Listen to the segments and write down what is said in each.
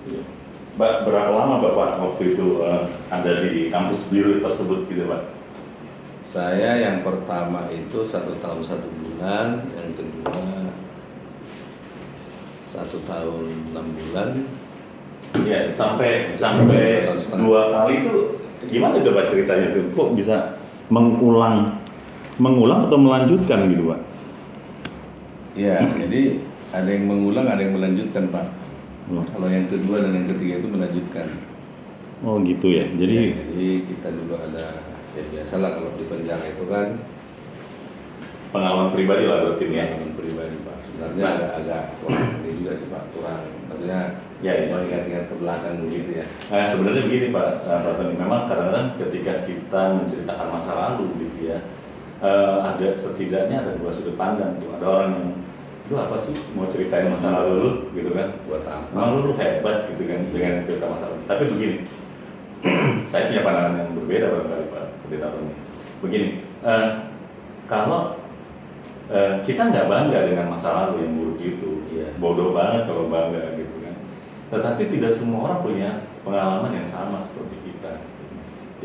Iya. Berapa lama Bapak waktu itu ada di kampus biru tersebut gitu Pak? Saya yang pertama itu 1 tahun 1 bulan, yang kedua 1 tahun 6 bulan. Iya, sampai 2 tahun setengah. 2 kali itu gimana tuh Pak ceritanya tuh? Kok bisa mengulang atau melanjutkan gitu Pak? Ya, jadi ada yang mengulang, ada yang melanjutkan Pak. Kalau yang kedua dan yang ketiga itu melanjutkan. Oh gitu ya. Jadi Kita dulu ada, ya biasalah kalau di penjara itu kan pengalaman pribadi lah berarti ya. pengalaman pribadi Pak. Sebenarnya agak kurang ini juga sih Pak, kurang. Maksudnya Ya. mengingat-ingat ke belakang gitu ya. Sebenarnya begini Pak Tony, memang kadang-kadang ketika kita menceritakan masa lalu gitu ya, ada setidaknya ada dua sudut pandang tuh. Ada orang yang lu apa sih mau ceritain masa lalu lu gitu kan? Buat apa? Emang lu hebat gitu kan dengan cerita masa lalu. Tapi begini, saya punya pandangan yang berbeda barangkali Pak Pendeta Tony. Begini, kalau kita nggak bangga dengan masa lalu yang buruk itu, bodoh banget kalau bangga gitu kan. Tetapi tidak semua orang punya pengalaman yang sama seperti kita.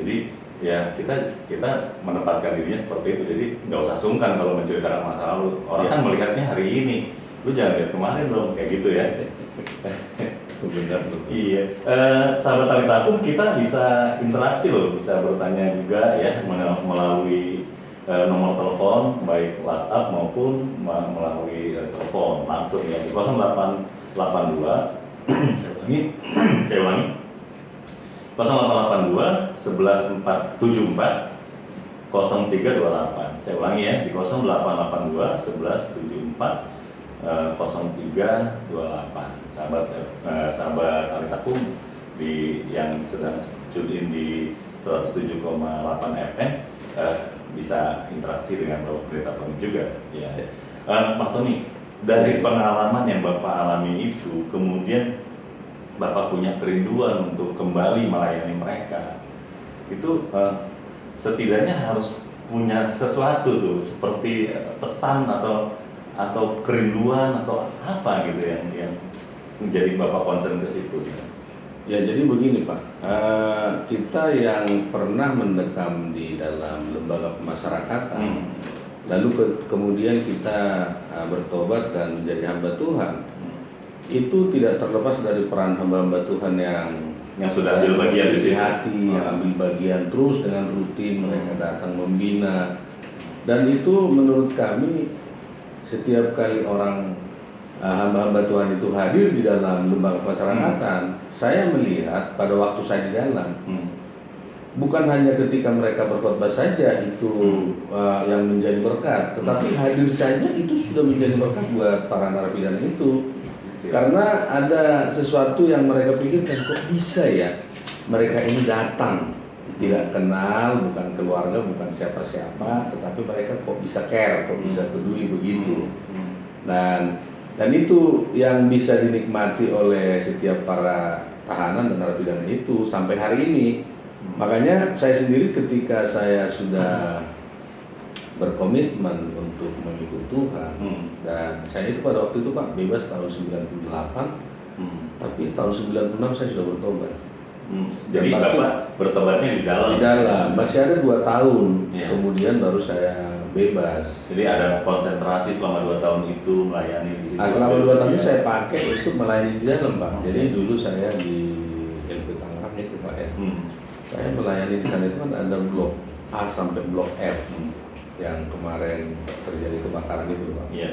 Jadi ya kita menempatkan dirinya seperti itu. Jadi nggak usah sungkan kalau menceritakan masa lalu. Orang kan melihatnya hari ini. Lu jangan lihat kemarin dong kayak gitu ya. Benar. Iya. Sahabat Alitakum, kita bisa interaksi loh, bisa bertanya juga ya melalui nomor telepon baik WhatsApp maupun melalui telepon langsung ya di 0882 saya ulangi 0882 11 474 0328. Saya ulangi ya di 0882 11 74 0328. Sahabat Alitakum yang sedang tune in di 107,8 FM bisa interaksi dengan Bapak Pendeta Tony juga ya. Pak Tony, dari pengalaman yang Bapak alami itu, kemudian Bapak punya kerinduan untuk kembali melayani mereka, itu setidaknya harus punya sesuatu tuh, seperti pesan atau kerinduan atau apa gitu yang menjadi Bapak concern ke situ. Ya jadi begini Pak, kita yang pernah mendekam di dalam lembaga pemasyarakatan, lalu kemudian kita bertobat dan menjadi hamba Tuhan, itu tidak terlepas dari peran hamba-hamba Tuhan yang sudah ambil bagian di hati, yang ambil bagian terus dengan rutin mereka datang membina, dan itu menurut kami setiap kali orang hamba-hamba Tuhan itu hadir di dalam lembaga pemasyarakatan, saya melihat pada waktu saya di dalam, bukan hanya ketika mereka berkhotbah saja itu yang menjadi berkat, tetapi hadir saja itu sudah menjadi berkat buat para narapidana itu. Karena ada sesuatu yang mereka pikirkan, kok bisa ya mereka ini datang, tidak kenal, bukan keluarga, bukan siapa-siapa, tetapi mereka kok bisa care, kok bisa peduli begitu. Dan itu yang bisa dinikmati oleh setiap para tahanan dan narapidana itu sampai hari ini. Makanya saya sendiri ketika saya sudah berkomitmen untuk mengikut Tuhan, dan saya itu pada waktu itu Pak bebas tahun 98, tapi tahun 96 saya sudah bertobat. Jadi Bapak bertobatnya di dalam? Di dalam, masih ada 2 tahun, kemudian baru saya bebas. Jadi ada konsentrasi selama 2 tahun itu melayani di situ? Selama 2 tahun itu saya pakai untuk melayani di dalam Pak. Jadi dulu saya di LP Tangerang itu Pak ya, saya melayani di sana itu kan ada blok A sampai blok F, yang kemarin terjadi kebakaran itu Pak. Iya.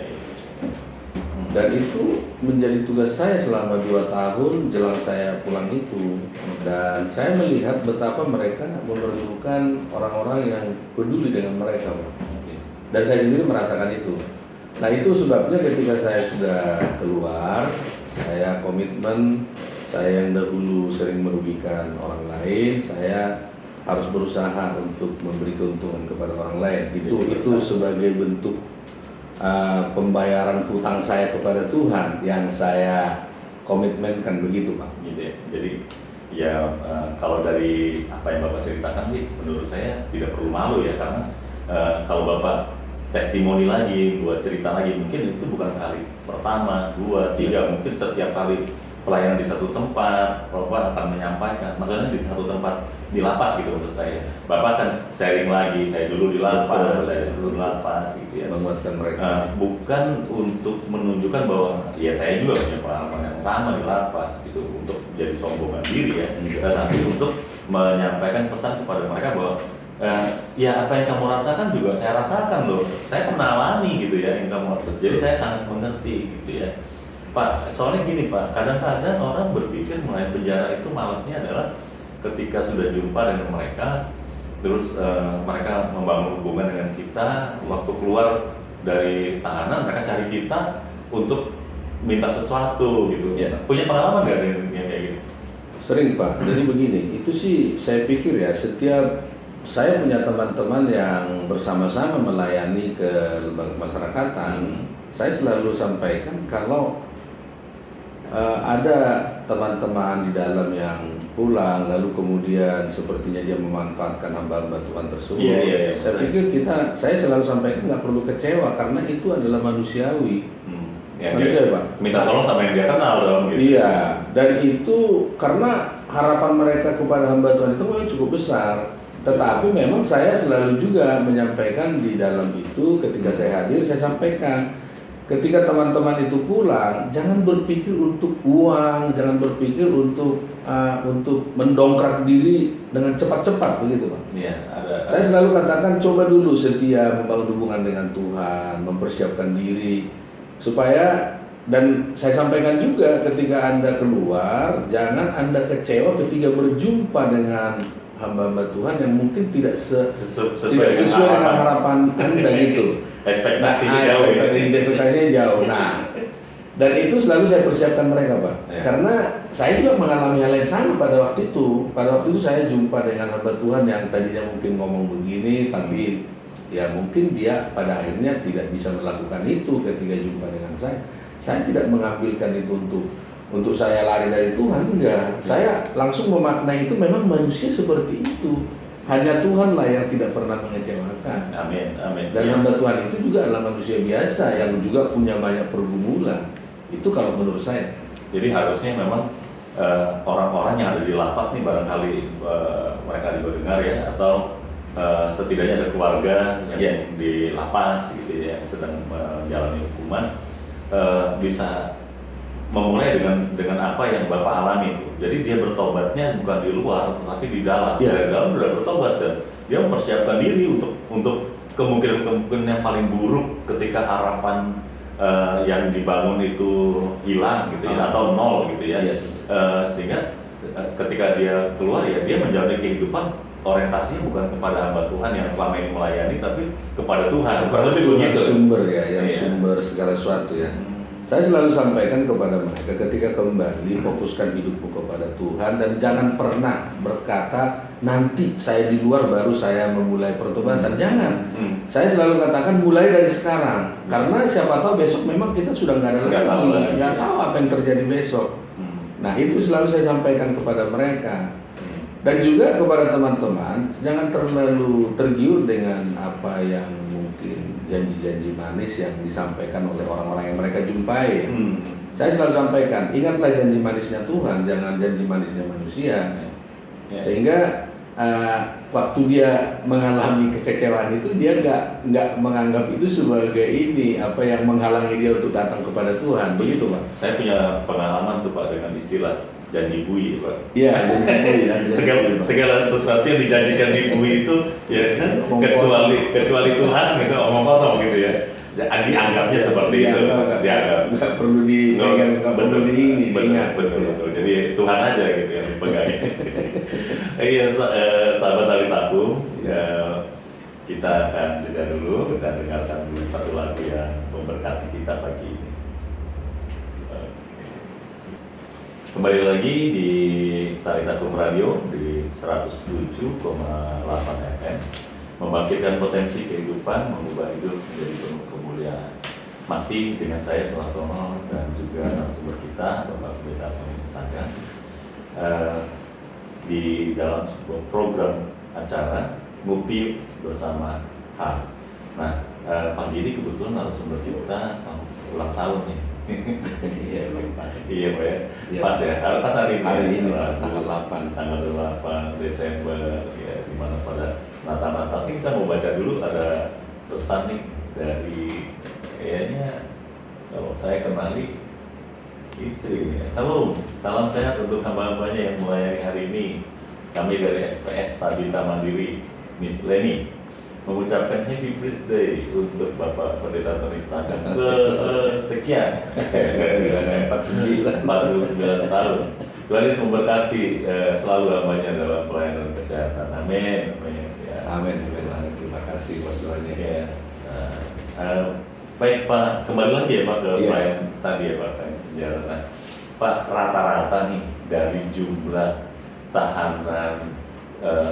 Dan itu menjadi tugas saya selama 2 tahun jelang saya pulang itu. Dan saya melihat betapa mereka memerlukan orang-orang yang peduli dengan mereka Pak. Dan saya sendiri merasakan itu. Nah itu sebabnya ketika saya sudah keluar, saya komitmen, saya yang dahulu sering merugikan orang lain, saya harus berusaha untuk memberi keuntungan kepada orang lain. Itu sebagai bentuk pembayaran hutang saya kepada Tuhan yang saya komitmenkan begitu Pak. Gitu ya. Jadi ya kalau dari apa yang Bapak ceritakan sih, menurut saya tidak perlu malu ya, karena kalau Bapak testimoni lagi, buat cerita lagi, mungkin itu bukan kali pertama, 2, 3, mungkin setiap kali pelayanan di satu tempat, Bapak akan menyampaikan, maksudnya di satu tempat di lapas gitu maksud saya. Bapak akan sharing lagi, saya dulu di lapas, Betul. saya dulu di lapas gitu ya. Menguatkan mereka. Bukan untuk menunjukkan bahwa ya saya juga punya pengalaman yang sama di lapas gitu untuk jadi sombongan diri ya, tetapi untuk menyampaikan pesan kepada mereka bahwa ya apa yang kamu rasakan juga saya rasakan loh, saya pernah alami gitu ya yang kamu rasakan. Jadi saya sangat mengerti gitu ya Pak. Soalnya gini Pak, kadang-kadang orang berpikir mulai penjara itu malasnya adalah ketika sudah jumpa dengan mereka, terus mereka membangun hubungan dengan kita, waktu keluar dari tahanan mereka cari kita untuk minta sesuatu gitu. Ya. Punya pengalaman nggak dengan yang kayak gitu? Sering Pak, jadi begini, itu sih saya pikir ya, setiap saya punya teman-teman yang bersama-sama melayani ke lembaga masyarakatan, saya selalu sampaikan kalau ada teman-teman di dalam yang pulang, lalu kemudian sepertinya dia memanfaatkan hamba-hamba Tuhan tersebut. Iya, Saya pikir saya selalu sampaikan nggak perlu kecewa karena itu adalah manusiawi. Ya, Manusia, Pak. Minta tolong sama yang dia kenal dong gitu. Iya, dan itu karena harapan mereka kepada hamba Tuhan itu memang cukup besar. Tetapi memang saya selalu juga menyampaikan di dalam itu, ketika saya hadir saya sampaikan, ketika teman-teman itu pulang, jangan berpikir untuk uang, jangan berpikir untuk mendongkrak diri dengan cepat-cepat begitu Pak. Iya, ada. Saya selalu katakan coba dulu setia membangun hubungan dengan Tuhan, mempersiapkan diri supaya, dan saya sampaikan juga ketika Anda keluar, jangan Anda kecewa ketika berjumpa dengan hamba-hamba Tuhan yang mungkin tidak sesuai dengan harapan Anda gitu. Ekspektasinya jauh ya. Interpretasinya jauh. Nah, dan itu selalu saya persiapkan mereka Pak. Ya. Karena saya juga mengalami hal yang sama pada waktu itu. Pada waktu itu saya jumpa dengan hamba Tuhan yang tadinya mungkin ngomong begini, tapi ya mungkin dia pada akhirnya tidak bisa melakukan itu ketika jumpa dengan saya. Saya tidak mengambilkan itu untuk saya lari dari Tuhan, enggak. Saya langsung memaknai itu memang manusia seperti itu. Hanya Tuhanlah yang tidak pernah mengecewakan. Amin, amin. Dan Ya. hamba Tuhan itu juga adalah manusia biasa yang juga punya banyak pergumulan. Itu kalau menurut saya. Jadi harusnya memang orang-orang yang ada di lapas nih barangkali mereka juga dengar ya, atau setidaknya ada keluarga yang di lapas gitu ya, yang sedang menjalani hukuman, bisa memulai dengan apa yang Bapak alami itu. Jadi dia bertobatnya bukan di luar, tetapi di dalam. Dari dalam sudah bertobat dan dia mempersiapkan diri untuk kemungkinan yang paling buruk ketika harapan yang dibangun itu hilang gitu ya, atau nol gitu ya. Sehingga ketika dia keluar ya dia menjalani kehidupan orientasinya bukan kepada hamba Tuhan yang selama ini melayani, tapi kepada Tuhan. Kepada Tuhan sumber ya, yang sumber segala sesuatu ya. Saya selalu sampaikan kepada mereka ketika kembali fokuskan hidupmu kepada Tuhan dan jangan pernah berkata nanti saya di luar baru saya memulai pertobatan. Jangan. Saya selalu katakan mulai dari sekarang karena siapa tahu besok memang kita sudah nggak ada lagi, nggak tahu apa yang terjadi besok. Nah itu selalu saya sampaikan kepada mereka dan juga kepada teman-teman jangan terlalu tergiur dengan apa yang mungkin janji-janji manis yang disampaikan oleh orang-orang yang mereka jumpai. Saya selalu sampaikan, ingatlah janji manisnya Tuhan, jangan janji manisnya manusia. Sehingga waktu dia mengalami kekecewaan itu dia nggak menganggap itu sebagai ini apa yang menghalangi dia untuk datang kepada Tuhan, begitu Pak. Saya punya pengalaman tuh Pak dengan istilah janji bui Pak. Iya, janji bui. Segala sesuatu yang dijanjikan di bui itu ya kecuali Tuhan gitu, omong kosong gitu ya. Dianggapnya seperti itu. Dianggap nggak perlu dipegang, nggak perlu diingat. Betul. Jadi Tuhan aja gitu yang dipegang. Iya, sahabat Hari Takum, kita akan jeda dulu dan dengarkan dulu satu lagu yang memberkati kita pagi ini. Kembali lagi di Hari Takum Radio di 107,8 FM, membangkitkan potensi kehidupan, mengubah hidup menjadi penuh kemuliaan. Masih dengan saya Suhartono dan juga narasumber kita Bapak Pendeta Tony Stagan di dalam sebuah program acara Ngupi Bersama H. Nah, pagi ini kebetulan narasumber kita selamat ulang tahun nih. Iya, Pak. Iya Pak ya, Iya. pas ya, pas hari ini. Hari ini Pak, Rabu. tanggal 8. Tanggal 8 Desember ya, dimana pada Natal sih kita mau baca dulu ada pesan nih dari kayaknya kalau saya kenali istri ya. Salam sehat untuk hamba-hambanya yang melayani hari ini. Kami dari SPS Tabita Mandiri, Miss Leni mengucapkan happy birthday untuk Bapak Pendeta Tonista ke sekian 49. 49 tahun. Tuhan Yesus memberkati selalu hambanya dalam pelayanan kesehatan. Amin. Amin. Ya. Amin. Terima kasih buat doanya. Ya. Baik Pak, kembali lagi ya Pak ke Iya. pelayan tadi ya Pak penjara. Nah, Pak rata-rata nih dari jumlah tahanan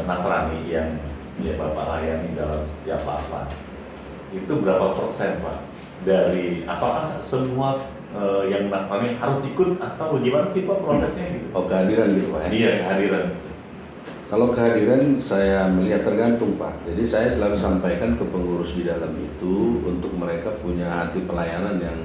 Nasrani yang Iya. Bapak layani dalam setiap lapas itu berapa persen Pak? Dari apakah semua yang Nasrani harus ikut atau bagaimana sih Pak prosesnya gitu? Oh, kehadiran gitu Pak ya? Iya kehadiran. Kalau kehadiran saya melihat tergantung Pak. Jadi saya selalu sampaikan ke pengurus di dalam itu untuk mereka punya hati pelayanan yang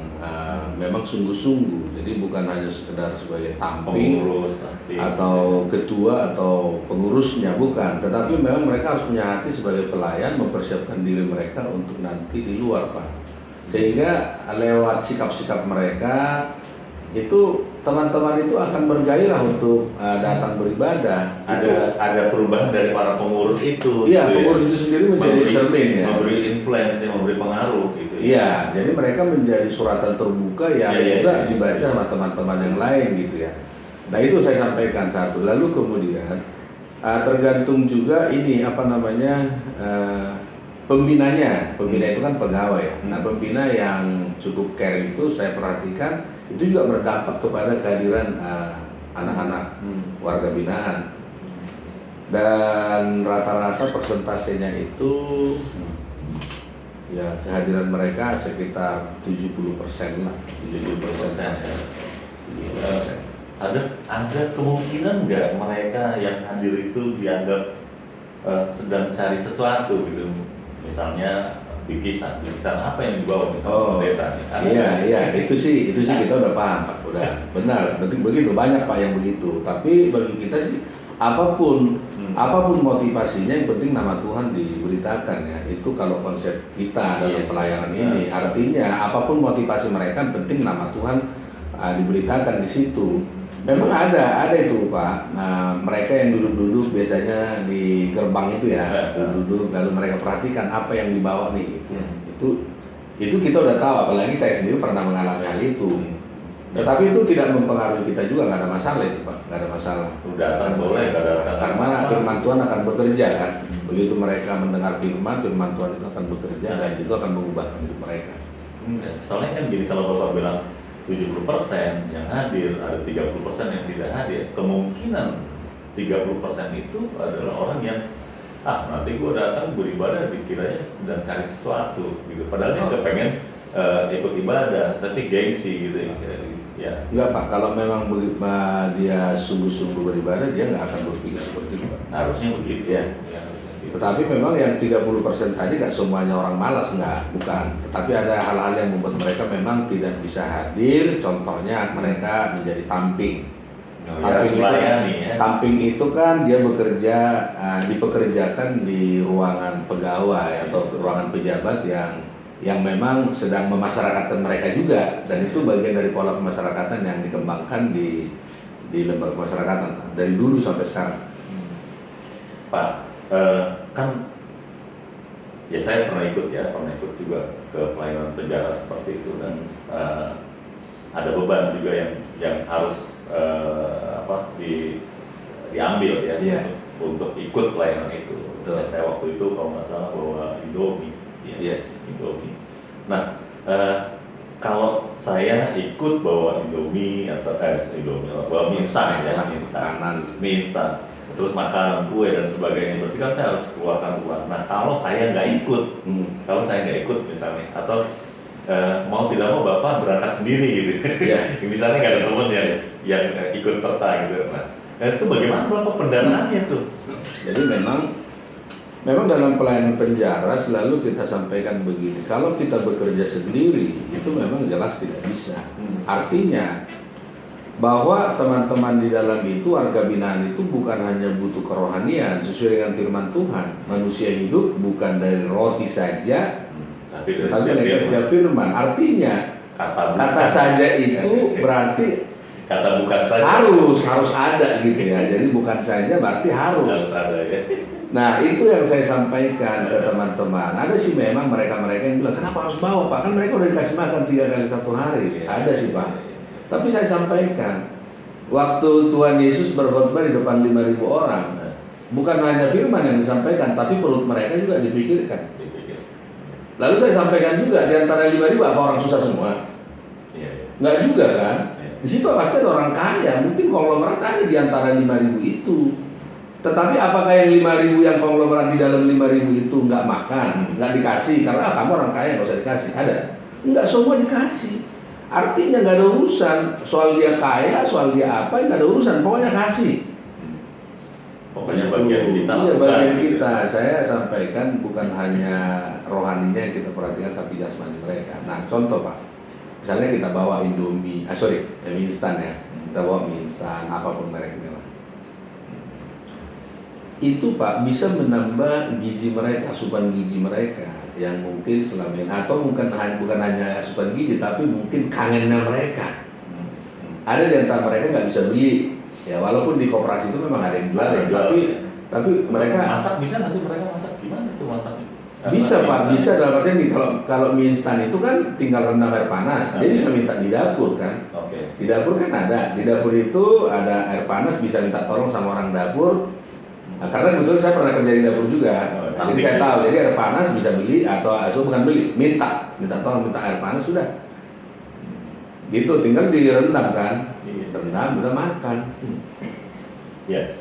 memang sungguh-sungguh. Jadi bukan hanya sekedar sebagai tamping Pengurus nanti. atau ketua atau pengurusnya, bukan. Tetapi memang mereka harus punya hati sebagai pelayan, mempersiapkan diri mereka untuk nanti di luar Pak. Sehingga lewat sikap-sikap mereka itu teman-teman itu akan bergairah untuk datang beribadah. Ada perubahan dari para pengurus itu. Iya, gitu ya. pengurus itu sendiri menjadi cermin ya. Memberi influence, memberi pengaruh gitu. Iya, jadi mereka menjadi suratan terbuka yang juga Iya, dibaca iya. sama teman-teman yang lain gitu ya. Nah itu saya sampaikan satu. Lalu kemudian tergantung juga ini apa namanya pembinanya. Pembina itu kan pegawai ya. Nah pembina yang cukup care itu saya perhatikan itu juga berdampak kepada kehadiran anak-anak warga binaan. Dan rata-rata persentasenya itu ya kehadiran mereka sekitar 70% lah, 70%. 70%. Ada kemungkinan nggak mereka yang hadir itu dianggap sedang cari sesuatu gitu, misalnya bikisan apa yang dibawa misalnya pendeta nih. Iya, itu sih kita udah paham Pak, udah benar, begitu banyak Pak yang begitu. Tapi bagi kita sih apapun motivasinya yang penting nama Tuhan diberitakan ya. Itu kalau konsep kita dalam pelayanan ini, artinya apapun motivasi mereka, yang penting nama Tuhan diberitakan di situ. Memang ada itu Pak. Nah, mereka yang duduk-duduk biasanya di gerbang itu ya, duduk lalu mereka perhatikan apa yang dibawa nih. Itu kita udah tahu. Apalagi saya sendiri pernah mengalami hal itu. Tetapi itu tidak mempengaruhi kita juga, nggak ada masalah itu Pak, nggak ada masalah. Datang boleh, nggak datang. Karena firman Tuhan akan bekerja kan. Begitu mereka mendengar firman Tuhan itu akan bekerja dan itu akan mengubahkan hidup mereka. Soalnya kan gini, kalau Bapak bilang 70% yang hadir, ada 30% yang tidak hadir. Kemungkinan 30% itu adalah orang yang nanti gue datang beribadah dikiranya sedang cari sesuatu gitu. Padahal dia kepengen ikut ibadah, tapi gengsi gitu ya. Enggak Pak, kalau memang dia sungguh-sungguh beribadah, dia nggak akan berpikir seperti itu Pak. Harusnya begitu. Ya. Tetapi memang yang 30% tadi nggak semuanya orang malas, bukan. Tetapi ada hal-hal yang membuat mereka memang tidak bisa hadir. Contohnya mereka menjadi tamping. Tamping itu kan dia bekerja, dipekerjakan di ruangan pegawai atau ruangan pejabat yang memang sedang memasyarakatkan mereka juga, dan itu bagian dari pola pemasyarakatan yang dikembangkan di lembaga pemasyarakatan dari dulu sampai sekarang. Pak, kan ya saya pernah ikut juga ke pelayanan penjara seperti itu, dan ada beban juga yang harus diambil ya, untuk ikut pelayanan itu. Ya, saya waktu itu kalau nggak salah bawa Indomie. Indomie. Nah, kalau saya ikut bawa Indomie atau bawa mie instan ya, mie instan, terus makanan, kue dan sebagainya, berarti kan saya harus keluarkan uang. Nah, kalau saya nggak ikut, misalnya, atau mau tidak mau Bapak berangkat sendiri gitu, misalnya nggak ada teman yang ikut serta gitu. Nah, itu bagaimana Bapak pendanaannya tuh? Jadi memang Memang dalam pelayanan penjara selalu kita sampaikan begini, kalau kita bekerja sendiri itu memang jelas tidak bisa. Artinya bahwa teman-teman di dalam itu, warga binaan itu bukan hanya butuh kerohanian sesuai dengan firman Tuhan. Manusia hidup bukan dari roti saja, tetapi dari setiap firman. Artinya kata saja itu berarti kata bukan saja harus ada gitu ya. Jadi bukan saja berarti harus ada ya. Nah itu yang saya sampaikan ke teman-teman. Ada sih memang mereka-mereka yang bilang, kenapa harus bawa Pak? Kan mereka udah dikasih makan 3 kali 1 hari. Ada sih Pak. Tapi saya sampaikan, waktu Tuhan Yesus berkhotbah di depan 5.000 orang, bukan hanya firman yang disampaikan, tapi perut mereka juga dipikirkan. Lalu saya sampaikan juga, di antara 5.000 apa orang susah semua? Enggak juga kan? Di situ pasti ada orang kaya, mungkin konglomerat ada di antara 5.000 itu. Tetapi apakah yang 5.000 yang konglomerat di dalam 5.000 itu nggak makan, nggak dikasih? Karena kamu orang kaya nggak usah dikasih. Ada? Enggak semua dikasih. Artinya nggak ada urusan soal dia kaya, soal dia apa, nggak ada urusan. Pokoknya kasih. Pokoknya bagian kita. Iya, bagian kita. Saya sampaikan bukan hanya rohaninya yang kita perhatikan, tapi jasmani mereka. Nah, contoh Pak, misalnya kita bawa Indomie, mie instan ya. Kita bawa mie instan, apapun mereknya lah. Itu Pak bisa menambah gizi mereka, asupan gizi mereka yang mungkin selama ini, atau bukan hanya asupan gizi, tapi mungkin kangennya mereka. Ada di antara mereka nggak bisa beli, ya walaupun di koperasi itu memang ada yang jual, tapi mereka masak bisa nggak sih mereka masak? Gimana tuh masaknya? Bisa Pak, bisa dalam artian kalau mie instan itu kan tinggal rendam air panas, dia bisa minta di dapur kan. Di dapur kan ada, di dapur itu ada air panas, bisa minta tolong sama orang dapur. Nah, karena kebetulan saya pernah kerja di dapur juga, jadi saya tahu. Jadi air panas bisa beli atau bukan beli, minta tolong, minta air panas sudah. Gitu, tinggal direndam kan, rendam udah makan. Ya,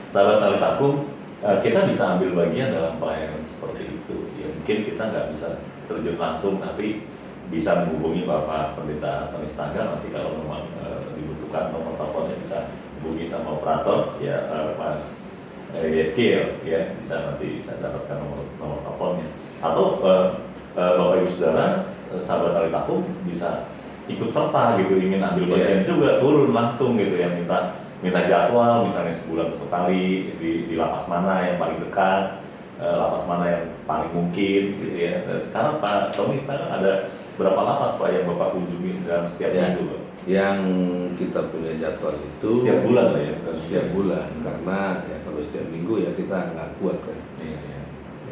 sahabat Tali Takung, kita bisa ambil bagian dalam pelayanan seperti itu. Ya mungkin kita nggak bisa terjun langsung, tapi bisa menghubungi Bapak Pendeta Tony Staga. Nanti kalau memang dibutuhkan nomor teleponnya bisa hubungi sama operator ya, Mas Yeskiel ya, nanti bisa dapatkan nomor teleponnya. Atau Bapak Ibu Saudara, sahabat Tali Takung bisa ikut serta gitu, ingin ambil bagian juga, turun langsung gitu ya, minta jadwal misalnya sebulan 1 kali di lapas mana yang paling dekat, lapas mana yang paling mungkin gitu ya. Dan sekarang Pak Tony, sekarang ada berapa lapas Pak yang Bapak kunjungi dalam setiap minggu Pak? Yang kita punya jadwal itu setiap bulan lah ya, bukan setiap bulan, karena ya kalau setiap minggu ya kita nggak kuat kan,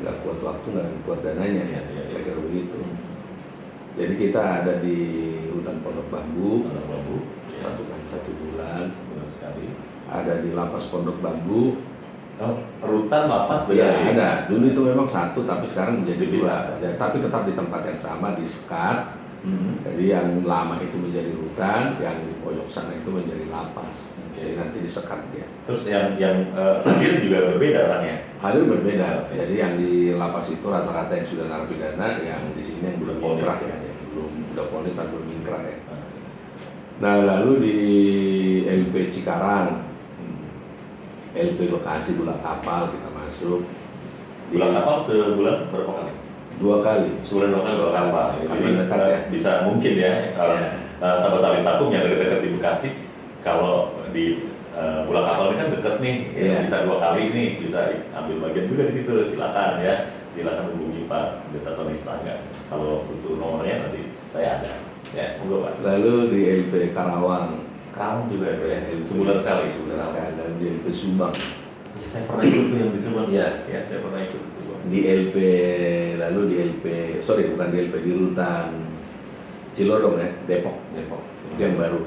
nggak kuat waktu, nggak kuat dananya, kira-kira begitu. Jadi kita ada di Rutan Pondok Bambu, 1 bulan sekali. Ada di Lapas Pondok Bambu. Rutan lapas beda ya? Ada. Dulu itu memang 1, tapi sekarang menjadi 2. Ya, tapi tetap di tempat yang sama, di sekat. Jadi yang lama itu menjadi rutan, yang di pojok sana itu menjadi lapas. Jadi nanti disekat dia. Terus yang hadir juga berbeda orangnya? Hadir berbeda. Jadi yang di lapas itu rata-rata yang sudah narapidana, yang di sini yang belum inkrah ya, yang belum udah ponis tapi belum inkrah ya. Nah lalu di LP Cikarang, LP Bekasi Bulak Kapal kita masuk. Bulak Kapal sebulan berapa kali? 2 kali. Sebulan 2 kali Bulak Kapal. Jadi dekat, ya? bisa mungkin ya, sahabat Tali Takung yang dekat di Bekasi, kalau di Bulak Kapal ini kan deket nih, bisa 2 kali ini, bisa ambil bagian juga di situ. Silakan ya, silakan hubungi Pak Pendeta Tony Staga. Kalau butuh nomornya nanti saya ada. Ya, monggo Pak. Lalu di LP Karawang juga ya, sebulan sekali. Dan di LP Subang. Ya, saya pernah ikut tuh yang di Subang. Ya, saya pernah ikut di Subang. Di LP, lalu di LP, bukan di LP, di Rutan Cilodong ya, Depok. Itu yang baru.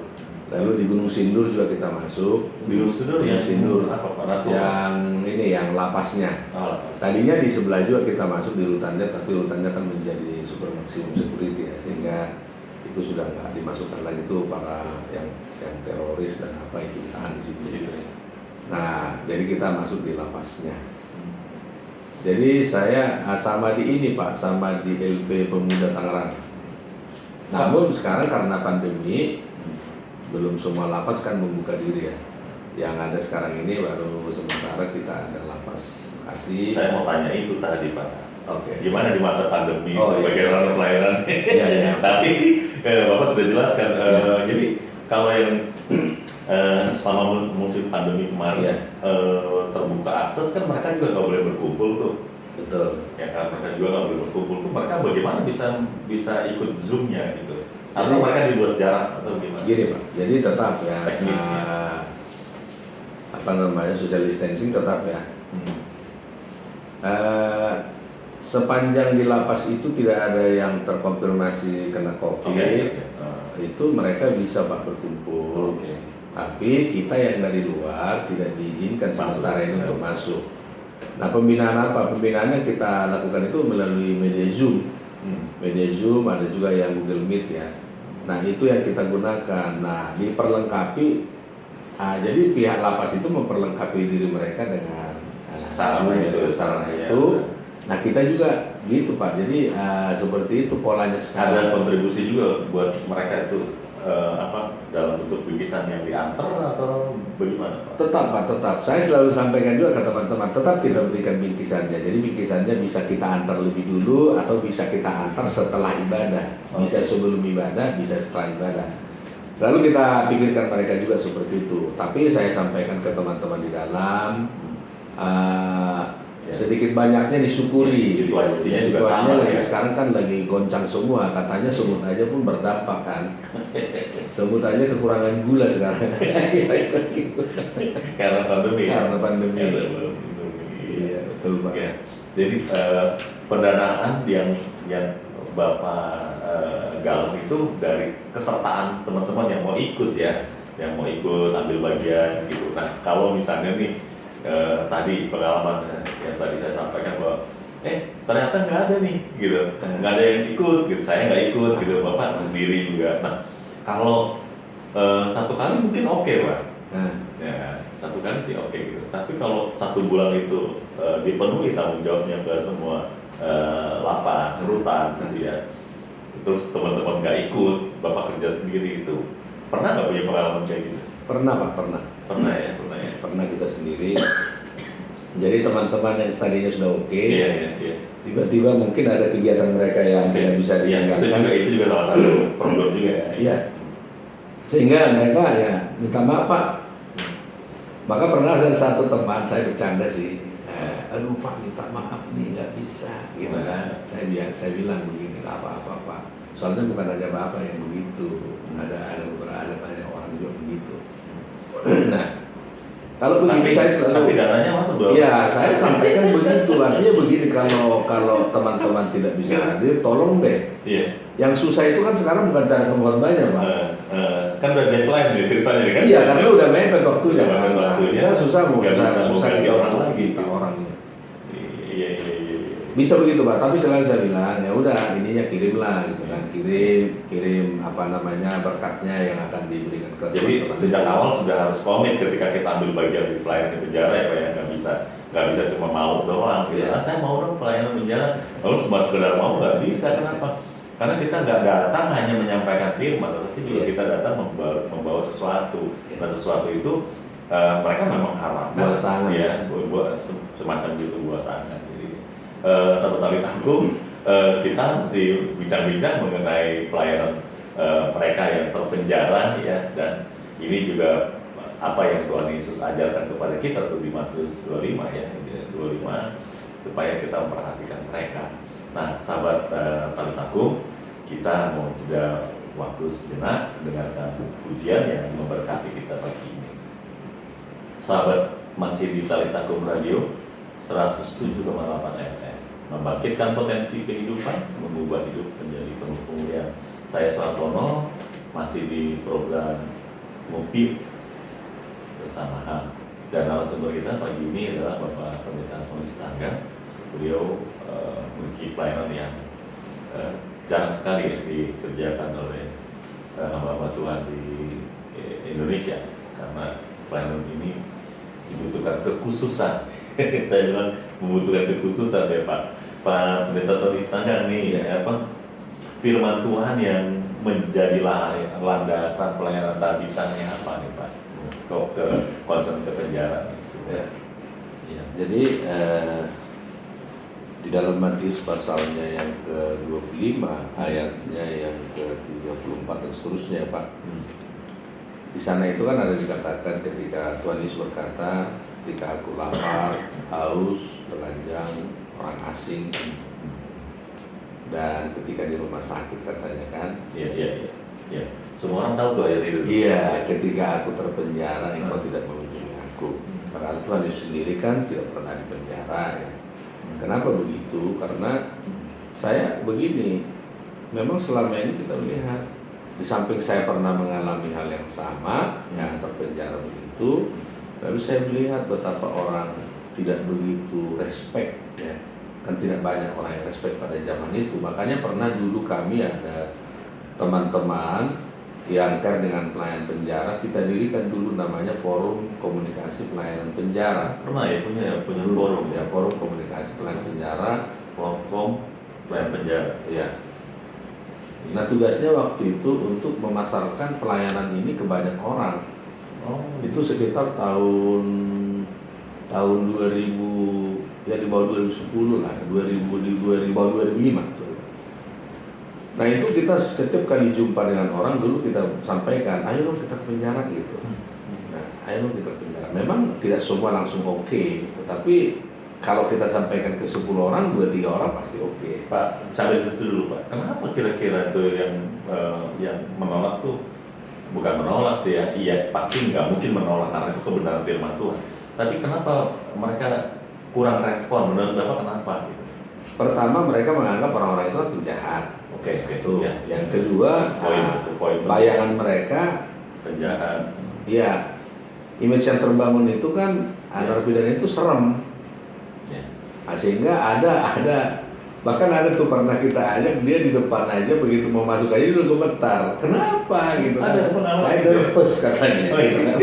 Lalu di Gunung Sindur juga kita masuk. Di Gunung Sindur ya? Sindur. Apa? Yang ini, yang lapasnya. Lapas. Tadinya di sebelah juga kita masuk di rutannya, tapi rutannya kan menjadi super maksimum security ya, sehingga itu sudah nggak dimasukkan lagi tuh para yang teroris dan apa itu ditahan di situ. Nah, jadi kita masuk di lapasnya. Jadi saya sama di ini Pak, sama di LP Pemuda Tangerang. Namun sekarang karena pandemi, belum semua lapas kan membuka diri ya. Yang ada sekarang ini baru sementara kita ada lapas Bekasi. Saya mau tanya itu tadi Pak. Oke. Gimana di masa pandemi, Oh, iya. bagaimana pelayanan? Iya, iya. Tapi Bapak sudah jelaskan. Jadi kalau yang selama musim pandemi kemarin Iya. terbuka akses kan mereka juga nggak boleh berkumpul tuh. Betul. Ya kan mereka juga nggak boleh berkumpul tuh. Mereka bagaimana bisa ikut zoomnya gitu? Atau Jadi- mereka dibuat jarak atau gimana? Gini Pak, jadi tetap ya Teknisnya. social distancing tetap ya. Hmm. Sepanjang di lapas itu tidak ada yang terkonfirmasi kena COVID, Oke. itu mereka bisa Pak berkumpul. Oke. Tapi kita yang dari luar tidak diizinkan Masuk. sementara ini untuk masuk. Nah, pembinaan apa? Pembinaan yang kita lakukan itu melalui media Zoom. Media Zoom, ada juga yang Google Meet ya. Nah, itu yang kita gunakan. Nah, diperlengkapi. Jadi pihak lapas itu memperlengkapi diri mereka dengan Sarana Zoom, itu. sarana Iya. itu. Nah, kita juga gitu Pak. Jadi seperti itu polanya Ada sekarang. kontribusi juga buat mereka itu dalam bentuk bingkisan yang diantar atau bagaimana Pak? Tetap Pak, tetap. Saya selalu sampaikan juga ke teman-teman, tetap kita berikan bingkisannya. Jadi bingkisannya bisa kita antar lebih dulu atau bisa kita antar setelah ibadah. Bisa sebelum ibadah, bisa setelah ibadah. Selalu kita pikirkan mereka juga seperti itu. Tapi saya sampaikan ke teman-teman di dalam, Ya. sedikit banyaknya disyukuri. Situasinya juga sama, lagi ya. sekarang kan lagi goncang semua. Katanya semut aja pun berdampak kan. Semut aja kekurangan gula sekarang. Karena pandemi. Karena pandemi. Karena pandemi. Iya, betul Pak. Oke. Jadi pendanaan yang Bapak galang itu dari kesertaan teman-teman yang mau ikut ya, yang mau ikut ambil bagian gitu. Nah, kalau misalnya nih tadi pengalaman yang tadi saya sampaikan bahwa ternyata nggak ada nih gitu, nggak ada yang ikut gitu, saya nggak ikut gitu, Bapak sendiri juga. Nah, kalau satu kali mungkin oke Pak. Ya, satu kali sih oke gitu. Tapi kalau 1 bulan itu dipenuhi tanggung jawabnya ke semua lapas, rutan gitu ya. Terus teman-teman nggak ikut, Bapak kerja sendiri itu pernah nggak punya pengalaman kayak gitu? Pernah Pak, pernah. Pernah ya. Pernah kita sendiri. Jadi teman-teman yang tadinya sudah oke, Iya. tiba-tiba mungkin ada kegiatan mereka yang tidak bisa Iya, ditinggalkan. itu juga salah satu problem juga ya. Iya. Sehingga mereka ya minta maaf Pak. Maka pernah ada satu teman saya bercanda sih, aduh Pak minta maaf nih nggak bisa, gitu kan. Saya bilang begini, nggak apa-apa Pak. Soalnya bukan ada Bapak yang begitu, ada beberapa banyak orang juga begitu. Nah, kalau begitu saya selalu. Tapi dananya masuk dong. Ya, saya sampaikan begitu. Artinya begini, kalau teman-teman tidak bisa hadir, tolong deh. Iya. Yang susah itu kan sekarang bukan cara pengorbanannya, Pak. Kan udah deadline nih ceritanya kan? Iya, karena udah mepet waktunya Udah kan. mepet Nah, waktunya. kita susah Nggak bisa susah ganti kita orang untuk lagi. kita orangnya. Iya. Bisa begitu Pak, tapi selalu saya bilang ya udah ininya kirimlah gitu kan, kirim berkatnya yang akan diberikan ke Jadi teman-teman. sejak awal sudah harus komit ketika kita ambil bagian di pelayanan di penjara ya Pak ya, nggak bisa cuma mau doang gitu. Iya. Saya mau dong pelayanan penjara, lalu cuma sekedar mau nggak bisa. Kenapa? Karena kita nggak datang hanya menyampaikan firman, tapi juga Iya. kita datang membawa sesuatu. Iya. Nah sesuatu itu mereka memang harapkan Buatan. ya buat semacam gitu buatan. Jadi sahabat tali tanggung kita masih bincang-bincang mengenai pelayanan mereka yang terpenjara ya, dan ini juga apa yang Tuhan Yesus ajarkan kepada kita tuh di Matius 25 ya, 25 supaya kita memperhatikan mereka. Nah, sahabat tali tanggung, kita mau jeda waktu sejenak dengarkan pujian yang memberkati kita pagi ini. Sahabat masih di Tali Tanggung Radio 107,8 FM, membangkitkan potensi kehidupan, mengubah hidup menjadi penuh kemuliaan. Saya Suhartono masih di program Ngopi bersama HAM, dan narasumber kita pagi ini adalah Bapak Pendeta Tony Sitanggang. Beliau memiliki pelayanan yang jarang sekali ya dikerjakan oleh hamba-hamba Tuhan di Indonesia, karena pelayanan ini dibutuhkan kekhususan. Saya bilang membutuhkan kekhususan ya Pak Pendeta Tony Sitanggang nih, firman Tuhan yang menjadi landasan pelayanan tadi apa nih Pak? kok ke concern ke penjara. Ya. Iya. Jadi di dalam Matius pasalnya yang ke-25 ayatnya yang ke-34 dan seterusnya Pak. Di sana itu kan ada dikatakan ketika Tuhan Yesus berkata, ketika aku lapar, haus, telanjang, orang asing, dan ketika di rumah sakit katanya kan. Iya. Semua orang tahu tuh ayat itu. Iya, ketika aku terpenjara, engkau tidak mengunjungi aku. Padahal Tuhan Yesus sendiri kan tidak pernah dipenjara. Ya. Kenapa begitu? Karena saya begini, memang selama ini kita lihat, di samping saya pernah mengalami hal yang sama, yang terpenjara begitu, lalu saya melihat betapa orang tidak begitu respect, ya. Kan tidak banyak orang yang respect pada zaman itu. Makanya pernah dulu kami ada teman-teman yang care dengan pelayanan penjara, kita dirikan dulu namanya Forum Komunikasi Pelayanan Penjara. Pernah ya punya forum Ya, Forum Komunikasi Pelayanan Penjara. forum pelayanan penjara. Ya. Nah, tugasnya waktu itu untuk memasarkan pelayanan ini ke banyak orang. Itu sekitar tahun 2000, ya di bawah 2010 lah, 2000 di bawah 2005. Nah, itu kita setiap kali jumpa dengan orang dulu kita sampaikan, ayo dong kita ke penjara gitu. Nah, ayo dong kita ke penjara. Memang tidak semua langsung oke, tetapi kalau kita sampaikan ke 10 orang, 2-3 orang pasti oke. Pak, sambil itu dulu Pak, kenapa kira-kira tuh yang menolak tuh, bukan menolak sih ya, iya pasti nggak mungkin menolak karena itu kebenaran firman Tuhan. Tapi kenapa mereka kurang respon, menurut Bapak kenapa gitu? Pertama, mereka menganggap orang-orang itu penjahat. Oke, Itu. ya. Yang kedua, Poin bayangan mereka, penjahat. ya, image yang terbangun itu kan narapidana itu serem. Ya. Nah, sehingga ada bahkan ada tuh pernah kita ajak dia di depan aja, begitu mau masuk aja dia udah gemetar. Kenapa gitu kan? Ada pengalaman Saya gitu ya? nervous katanya. Oh, iya.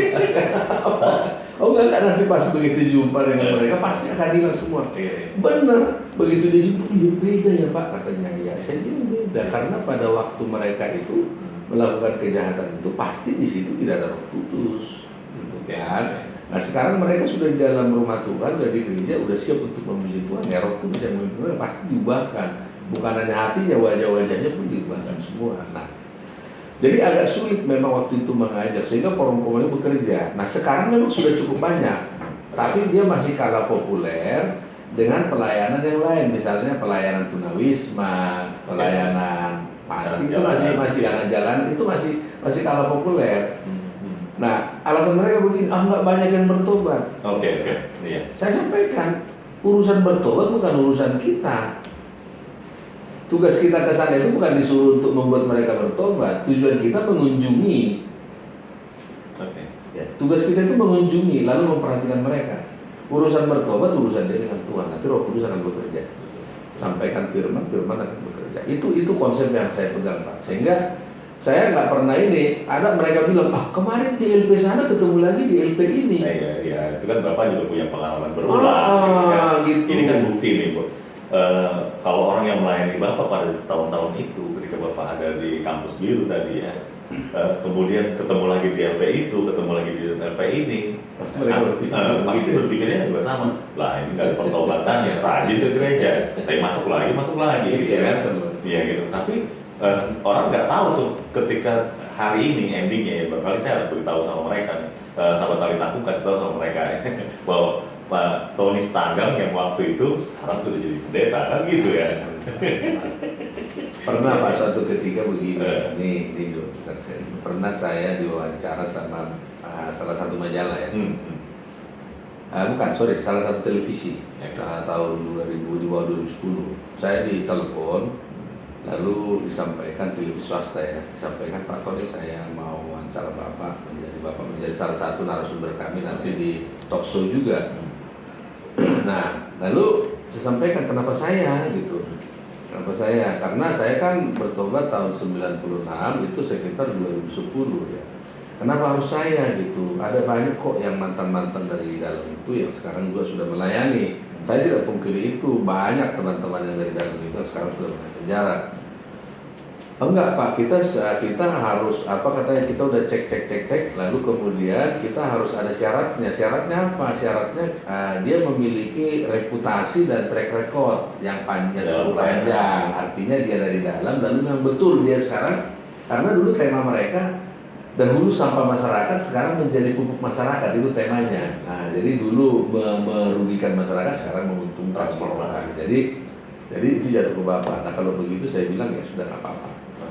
Oh enggak, nanti pas begitu jumpa dengan mereka pasti akan hilang semua. Iya. Bener, begitu dia jumpa, iya beda ya Pak katanya. Ya saya bilang beda karena pada waktu mereka itu melakukan kejahatan itu pasti di situ tidak ada Roh Kudus, gitu kan. Nah sekarang mereka sudah di dalam rumah Tuhan, sudah di gereja, sudah siap untuk memuji Tuhan. Ya Roh Kudus yang memimpin pasti diubahkan. Bukan hanya hatinya, wajah-wajahnya pun diubahkan semua. Nah, jadi agak sulit memang waktu itu mengajak sehingga forum komunitas bekerja. Nah sekarang memang sudah cukup banyak, tapi dia masih kalah populer dengan pelayanan yang lain, misalnya pelayanan tunawisma, pelayanan mati itu masih jalan itu masih kalah populer. Nah, alasan mereka begini, nggak banyak yang bertobat. Oke, iya. Saya sampaikan, urusan bertobat bukan urusan kita. Tugas kita ke sana itu bukan disuruh untuk membuat mereka bertobat. Tujuan kita mengunjungi. Oke. Ya, tugas kita itu mengunjungi, lalu memperhatikan mereka. Urusan bertobat, urusan dia dengan Tuhan. Nanti Roh Kudus akan bekerja. Sampaikan firman akan bekerja. Itu konsep yang saya pegang, Pak. Sehingga saya nggak pernah ini, ada mereka bilang, kemarin di LP sana ketemu lagi di LP ini. Iya, itu kan Bapak juga punya pengalaman berulang. Gitu. Ini kan bukti nih, Bu. Kalau orang yang melayani Bapak pada tahun-tahun itu, ketika Bapak ada di kampus biru tadi ya, kemudian ketemu lagi di LP itu, ketemu lagi di LP ini, pasti berpikirnya juga sama. Lah ini nggak ada pertobatan ya, rajin ke gereja, tapi masuk lagi, gitu kan? Iya gitu. Tapi orang nggak tahu tuh ketika hari ini endingnya ya, barangkali saya harus beritahu sama mereka nih, sahabat Talitakum kasih tahu sama mereka ya, bahwa Pak Tony Stanggang yang waktu itu sekarang sudah jadi pendeta kan gitu ya. Pernah Pak suatu ketika begini, nih pernah saya diwawancara sama salah satu majalah ya. Salah satu televisi tahun 2000 di bawah 2010. Saya ditelepon, lalu disampaikan televisi swasta ya, disampaikan Pak Tony saya mau wawancara Bapak menjadi salah satu narasumber kami nanti di talk show juga. Nah, lalu saya sampaikan kenapa saya gitu. Kenapa saya? Karena saya kan bertobat tahun 96 itu sekitar 2010 ya. Kenapa harus saya gitu? Ada banyak kok yang mantan-mantan dari dalam itu yang sekarang juga sudah melayani. Saya tidak pungkiri itu, banyak teman-teman yang dari dalam itu yang sekarang sudah melayani penjara. Oh, enggak Pak, kita harus apa katanya, kita udah cek, lalu kemudian kita harus ada syaratnya. Syaratnya apa? Syaratnya dia memiliki reputasi dan track record yang panjang, cukup panjang. Artinya dia dari dalam, lalu yang betul dia sekarang, karena dulu tema mereka dahulu sampah masyarakat, sekarang menjadi pupuk masyarakat, itu temanya. Nah, jadi dulu merugikan masyarakat, sekarang menguntungkan. Transformasi. Jadi itu jatuh ke Bapak. Nah kalau begitu saya bilang ya sudah nggak apa-apa.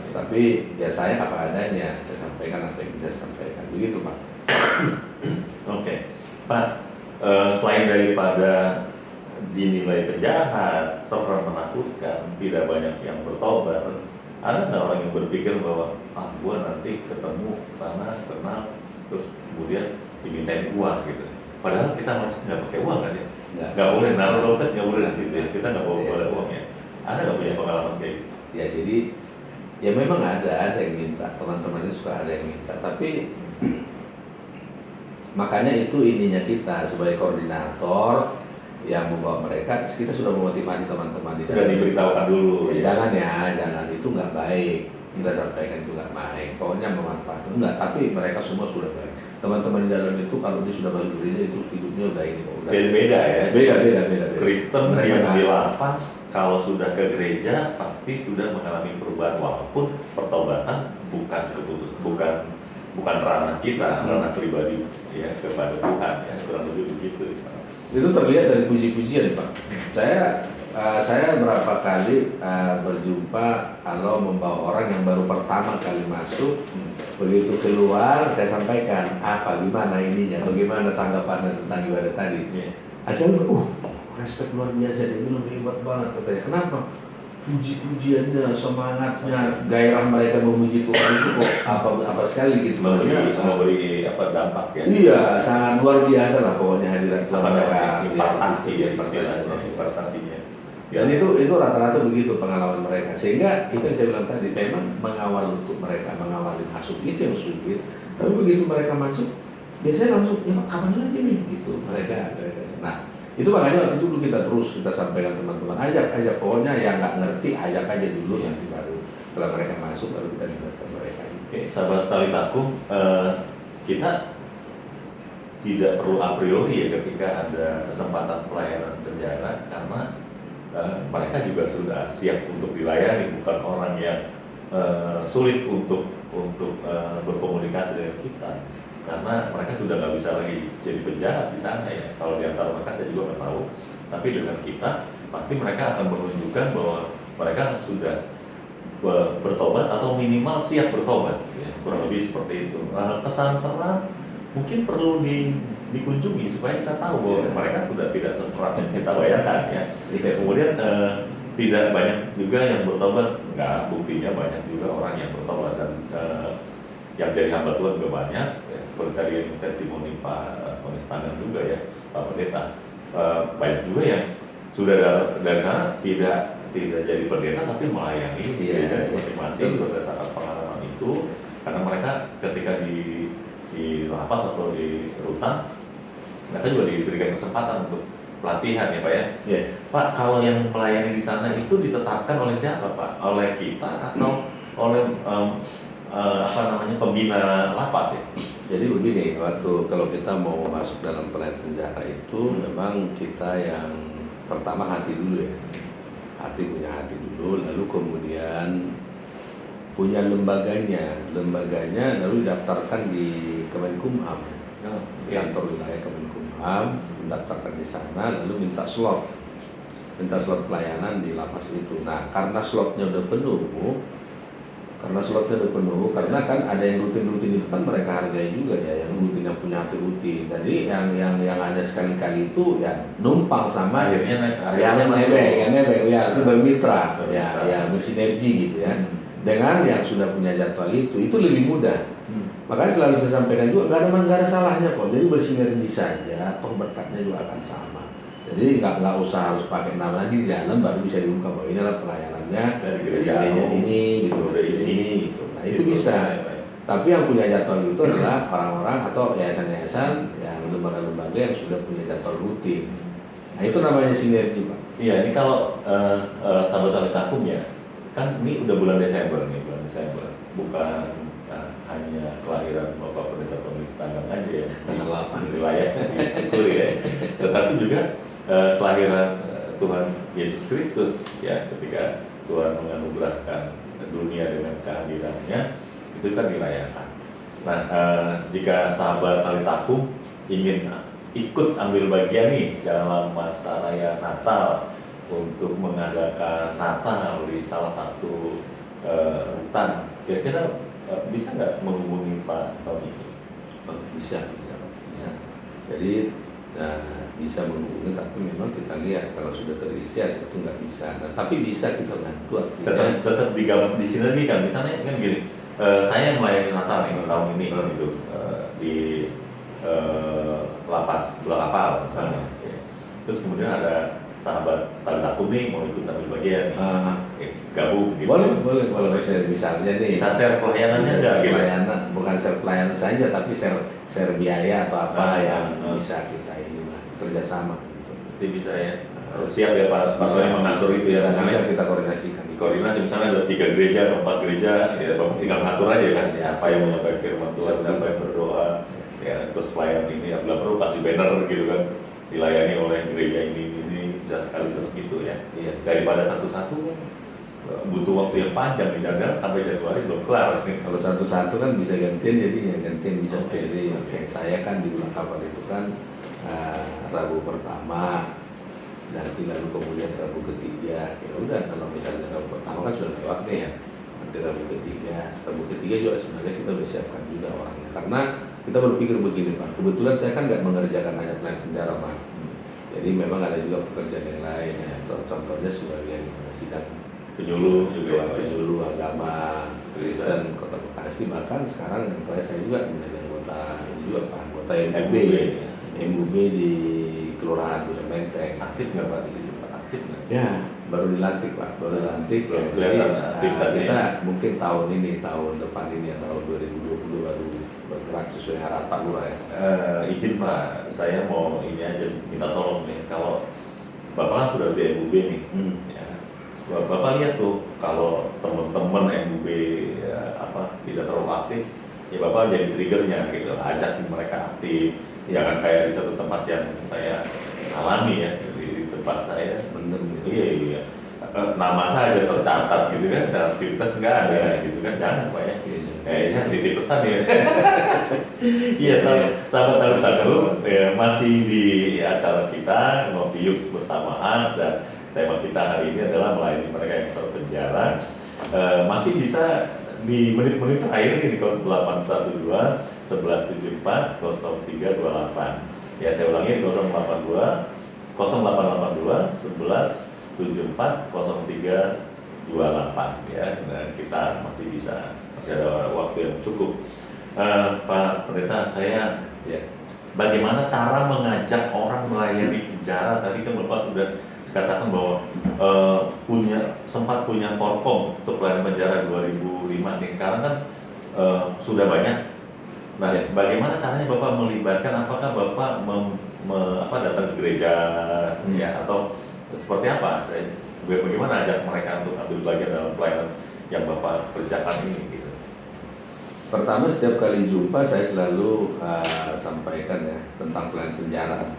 Tapi ya saya apa adanya, saya sampaikan apa yang bisa saya sampaikan. Begitu Pak. Oke, Pak. Selain daripada dinilai penjahat, serta menakutkan, tidak banyak yang bertobat. Ada nggak orang yang berpikir bahwa gue nanti ketemu sana kenal, terus kemudian dimintain uang gitu. Padahal kita masuk nggak pakai uang kan ya? Nggak boleh naruh dompet, nggak boleh di situ. Kita nggak boleh uang ya. Ada nggak punya pengalaman kayak gitu? Ya jadi ya memang ada yang minta, teman-teman ini suka ada yang minta, tapi makanya itu ininya kita sebagai koordinator yang membawa mereka, kita sudah memotivasi teman-teman di dalam. Sudah diberitahukan dulu. Jangan itu nggak baik. Kita sampaikan itu nggak baik. Pokoknya memanfaatkan enggak, tapi mereka semua sudah baik. Teman-teman di dalam itu kalau dia sudah masuk gereja itu hidupnya udah ini kok. Beda ya. Beda. Kristen yang di lapas kalau sudah ke gereja pasti sudah mengalami perubahan, walaupun pertobatan bukan ranah kita, ranah pribadi ya kepada Tuhan ya, kurang lebih begitu. Itu terlihat dari puji-pujian Pak. Saya berapa kali berjumpa kalau membawa orang yang baru pertama kali masuk, begitu keluar saya sampaikan gimana ininya, bagaimana tanggapannya tentang ibadah tadi. Asal respect luar biasa, dia bilang hebat banget katanya. Kenapa? Puji-pujiannya, semangatnya, gairah mereka memuji Tuhan itu kok apa sekali gitu. Memberi dampak ya. Iya, sangat luar biasa lah pokoknya hadirat Tuhan mereka. Impartasinya. Dan itu rata-rata begitu pengalaman mereka. Sehingga itu yang saya bilang tadi, memang mengawal untuk mereka, mengawali masuk itu yang sulit. Tapi begitu mereka masuk, biasanya langsung, ya kapan lagi nih? Gitu mereka. Nah, itu makanya waktu itu dulu kita sampaikan teman-teman, ajak pokoknya yang nggak ngerti ajak aja dulu, nanti baru setelah mereka masuk baru kita libatkan mereka. Oke, sahabat Talitakum, kita tidak perlu a priori ya ketika ada kesempatan pelayanan penjara, karena mereka juga sudah siap untuk dilayani, bukan orang yang sulit untuk berkomunikasi dengan kita. Karena mereka sudah nggak bisa lagi jadi penjahat di sana ya. Kalau di antara mereka saya juga nggak tahu. Tapi dengan kita pasti mereka akan menunjukkan bahwa mereka sudah bertobat atau minimal siap bertobat. Ya, kurang lebih seperti itu. Kesan seram mungkin perlu dikunjungi supaya kita tahu bahwa mereka sudah tidak seseram yang kita bayangkan ya. Kemudian tidak banyak juga yang bertobat. Nggak, buktinya banyak juga orang yang bertobat dan yang jadi hamba Tuhan juga banyak. Seperti tadi testimoni Pak Penistangan juga ya, Pak Pendeta, banyak juga yang sudah dari sana tidak jadi pendeta tapi melayani gereja masing-masing berdasarkan pengalaman itu, karena mereka ketika di lapas atau di rutan mereka juga diberikan kesempatan untuk pelatihan ya Pak ya. Pak, kalau yang melayani di sana itu ditetapkan oleh siapa Pak? Oleh kita atau oleh pembina lapas ya? Jadi begini, kalau kita mau masuk dalam pelayanan penjara itu memang kita yang pertama hati dulu ya. Punya hati dulu, lalu kemudian punya lembaganya lalu didaftarkan di Kemenkumham. Kantor wilayah Kemenkumham, mendaftarkan di sana, lalu minta slot pelayanan di lapas itu. Nah, karena slotnya udah penuh, karena kan ada yang rutin itu kan mereka hargai juga ya, yang rutin, yang punya hati rutin. Jadi yang ada sekali-kali itu ya numpang sama yang nebeng ya, itu bermitra ya bersinergi gitu ya. Dengan yang sudah punya jadwal itu lebih mudah. Makanya selalu saya sampaikan juga nggak ada salahnya kok. Jadi bersinergi saja, toh berkatnya juga akan sama. Jadi nggak usah harus pakai nama lagi di dalam baru bisa diungkap bahwa ini adalah pelayanannya dari gereja ini gitu. Nah itu bisa. Tapi yang punya jadwal itu adalah orang-orang atau yayasan-yayasan yang lembaga-lembaga yang sudah punya jadwal rutin. Nah itu namanya sinergi Pak. Iya, ini kalau sahabat Talitakum ya, kan ini udah bulan Desember nih, bulan Desember, bukan hanya kelahiran Bapak Pendeta Tommy Sitanggang aja ya, Tanggal 8 wilayah disyukuri ya, tetapi juga kelahiran Tuhan Yesus Kristus ya, ketika Tuhan menganugerahkan dunia dengan kehadirannya, itu kan dirayakan. Nah, jika sahabat Talitakum ingin ikut ambil bagian nih dalam masa raya Natal untuk mengadakan Natal di salah satu rutan, kira-kira bisa nggak menghubungi Pak Tony? Oh, bisa. Jadi bisa menghubungi, tapi memang kita lihat kalau sudah terisi atau itu nggak bisa. Nah, tapi bisa kita bantu. Tetap digabung di sini lagi kan, misalnya kan gini, saya melayani Natal nih tahun ini gitu di lapas Bola Kapal misalnya. Ya. Terus kemudian ada sahabat Talitakum nih mau ikut ambil bagian nih, gabung gitu. Boleh share misalnya nih. Bisa share pelayanannya aja gitu. Pelayanan, bukan share pelayanan saja, tapi share biaya atau apa yang bisa kita inilah kerjasama gitu. Itu bisa ya. Siap ya Pak Tony mengatur itu ya. Bisa kita koordinasikan. Koordinasi misalnya ada 3 gereja atau 4 gereja, ya Bapak tinggal ngatur aja kan. Siapa yang menyampaikan firman Tuhan, siapa yang berdoa, ya terus pelayan ini yang bila perlu kasih banner gitu kan, dilayani oleh gereja ini bisa sekaligus gitu ya. Iya. Daripada satu-satu kan butuh waktu yang panjang dijaga sampai Januari belum kelar. Kalau satu-satu kan bisa gantian, bisa. Oke. Jadi kayak saya kan di Bola Kapal itu kan Rabu pertama, nanti lalu kemudian Rabu ketiga. Ya udah, kalau misalnya Rabu pertama kan sudah lewat nih ya. Nanti Rabu ketiga juga sebenarnya kita udah siapkan juga orangnya. Karena kita berpikir begini Pak, kebetulan saya kan nggak mengerjakan hanya pelayan penjara Pak. Jadi memang ada juga pekerjaan yang lain ya. Contohnya sebagai sidang Penyuluh juga, penyuluh agama Kristen Kota Bekasi, bahkan sekarang yang terakhir saya juga menjadi anggota anggota MUB di Kelurahan Dusun Menteng. Aktif nggak Pak di situ Pak? Aktif nggak? Ya, baru dilantik Pak, ya. Kelihatan aktivitasnya. Kita mungkin tahun depan ini ya, tahun 2020 baru bergerak sesuai harapan Lurah ya. Izin Pak, saya mau ini aja minta tolong nih, kalau Bapak kan sudah di MUB nih, ya. Bapak lihat tuh kalau teman-teman MUB ya, tidak terlalu aktif, ya Bapak jadi triggernya gitu, ajak mereka aktif. Jangan kayak di satu tempat yang saya alami ya, di tempat saya. Bener gitu. Iya. Nama saja tercatat gitu kan, dan aktivitas nggak ada gitu kan, jangan Pak ya. Kayaknya titip pesan ya. Iya, sahabat Talitakum ya, masih di acara kita Ngopi Yuk bersamaan, dan tema kita hari ini adalah melayani mereka yang terpenjara. Masih bisa di menit-menit terakhir ini di 0812 1174 0328. Ya, saya ulangi di 0882 1174 0328 ya. Nah, kita masih ada waktu yang cukup. Pak Pendeta, saya bagaimana cara mengajak orang melayani penjara? Tadi kan Bapak sudah dikatakan bahwa sempat punya Korkom untuk pelayanan penjara 2005 nih. Sekarang kan sudah banyak. Nah, bagaimana caranya Bapak melibatkan? Apakah Bapak datang ke gereja ya, atau seperti apa? Bagaimana ajak mereka untuk ambil bagian dalam pelayanan yang Bapak kerjakan ini gitu? Pertama, setiap kali jumpa saya selalu sampaikan ya tentang pelayanan penjara.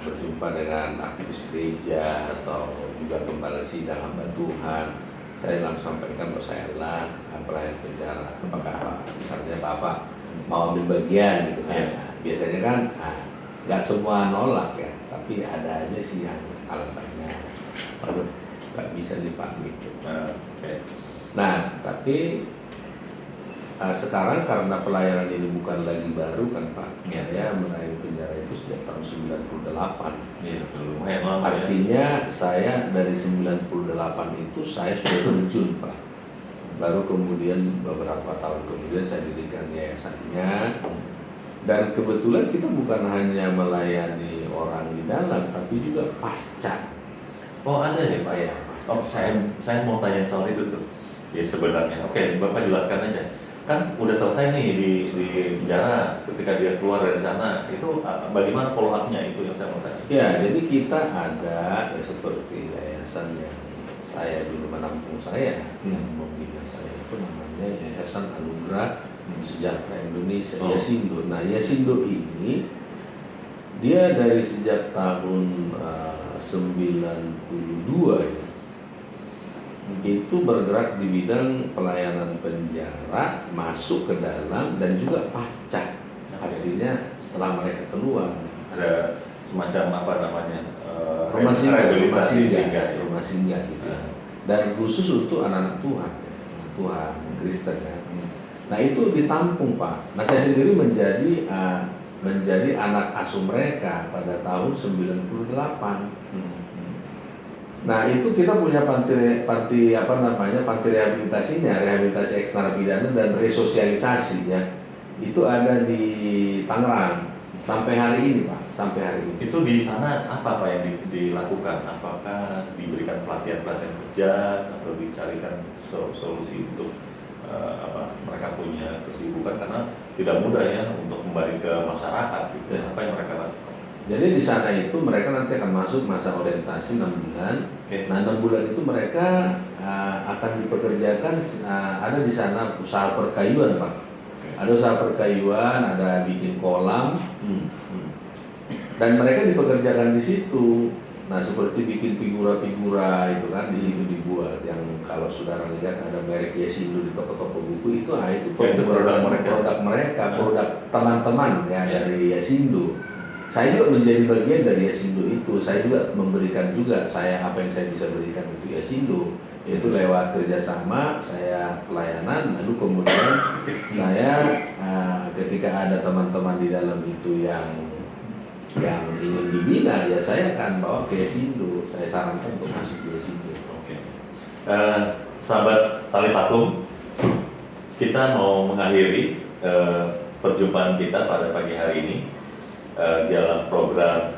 Berjumpa dengan aktivis gereja atau juga gembala sidang hamba Tuhan, saya langsung sampaikan bahwa saya adalah pelayan penjara. Apakah misalnya Bapak mau ambil bagian gitu kan? Biasanya kan nggak semua nolak ya, tapi ada aja sih yang alasannya nggak bisa dipakai gitu. Nah, tapi sekarang karena pelayanan ini bukan lagi baru kan Pak, saya melayani penjara itu sejak tahun 98. Iya, lumayan lama. Artinya saya dari 98 itu saya sudah terjun Pak. Baru kemudian beberapa tahun kemudian saya dirikan yayasannya. Dan kebetulan kita bukan hanya melayani orang di dalam, tapi juga pasca. Oh, ada ya Pak ya? Oh, saya mau tanya soal itu tuh. Ya sebenarnya, oke, Bapak jelaskan aja. Kan udah selesai nih di penjara, ketika dia keluar dari sana, itu bagaimana follow up-nya, itu yang saya mau tanya. Ya, jadi kita ada seperti yayasan yang saya dulu menampung saya, yang membina saya itu namanya Yayasan Anugerah Sejahtera Indonesia, Yasindo. Nah, Yasindo ini dia dari sejak tahun 92 ya, itu bergerak di bidang pelayanan penjara, masuk ke dalam dan juga pasca. Artinya setelah mereka keluar Ada semacam apa namanya? rumah singgah singgah. rumah singgah gitu. Dan khusus untuk anak-anak Tuhan, anak Tuhan Kristen ya. Nah itu ditampung Pak. Nah saya sendiri menjadi anak asuh mereka pada tahun 98. Nah itu kita punya panti rehabilitasinya, rehabilitasi eks narapidana dan resosialisasi ya. Itu ada di Tangerang sampai hari ini Pak, sampai hari ini. Itu di sana apa Pak yang dilakukan? Apakah diberikan pelatihan kerja atau dicarikan solusi untuk mereka punya kesibukan, karena tidak mudah ya untuk kembali ke masyarakat gitu. Ya. Apa yang mereka lakukan? Jadi di sana itu mereka nanti akan masuk masa orientasi 6 bulan. Nah 6 bulan itu mereka akan dipekerjakan, ada di sana usaha perkayuan Pak. Ada usaha perkayuan, ada bikin kolam, dan mereka dipekerjakan di situ. Nah seperti bikin figura-figura itu kan di situ dibuat, yang kalau saudara lihat ada merek Yasindo di toko-toko buku itu, itu produk mereka, produk teman-teman ya dari Yasindo. Saya juga menjadi bagian dari Yasindo itu. Saya juga memberikan juga apa yang saya bisa berikan untuk Yasindo, yaitu lewat kerjasama saya pelayanan, lalu kemudian saya ketika ada teman-teman di dalam itu yang ingin dibina, ya saya akan bawa ke Yasindo. Saya sarankan untuk masuk ke Yasindo. Oke. Sahabat Tali Takum, kita mau mengakhiri perjumpaan kita pada pagi hari ini dalam program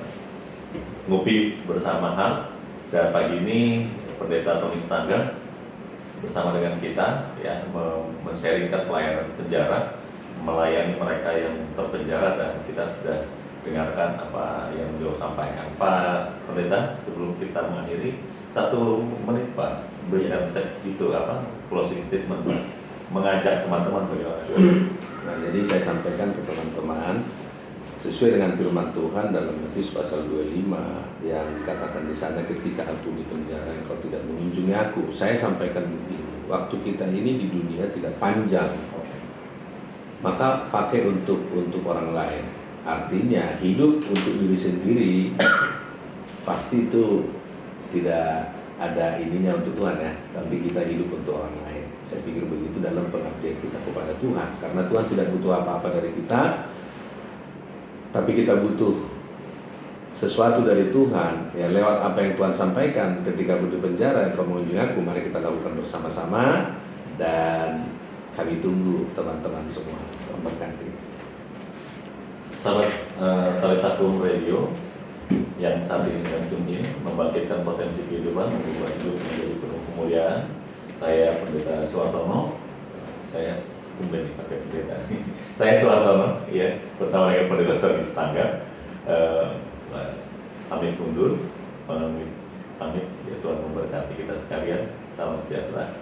Ngopi Bersama HAM. Dan pagi ini Pendeta Tony Stanggang bersama dengan kita ya men-sharingkan pelayanan penjara, melayani mereka yang terpenjara, dan kita sudah dengarkan apa yang beliau sampaikan. Pak Pendeta, sebelum kita mengakhiri, 1 menit Pak, berikan tes itu closing statement Pak, mengajak teman-teman bagaimana? Nah, jadi saya sampaikan ke teman-teman sesuai dengan firman Tuhan dalam Matius pasal 25 yang dikatakan di sana, ketika aku di penjara engkau tidak mengunjungi aku. Saya sampaikan begini, waktu kita ini di dunia tidak panjang, maka pakai untuk orang lain. Artinya hidup untuk diri sendiri pasti itu tidak ada ininya untuk Tuhan ya, tapi kita hidup untuk orang lain. Saya pikir begitu dalam pengabdian kita kepada Tuhan, karena Tuhan tidak butuh apa-apa dari kita, tapi kita butuh sesuatu dari Tuhan ya, lewat apa yang Tuhan sampaikan ketika di penjara, engkau mengunjungi aku, mari kita lakukan bersama-sama, dan kami tunggu teman-teman semua. Tuhan berkati. Sahabat Tali Takum Radio yang saat ini sedang tune in, membangkitkan potensi kehidupan, mengubah hidup menjadi penuh kemuliaan. Saya Pendeta Suartono, saya tumben pakai pendeta. Saya Suartono, ya, bersama dengan Pendeta Tony Stanggang. Pamit undur, pamit ya, Tuhan memberkati kita sekalian. Salam sejahtera.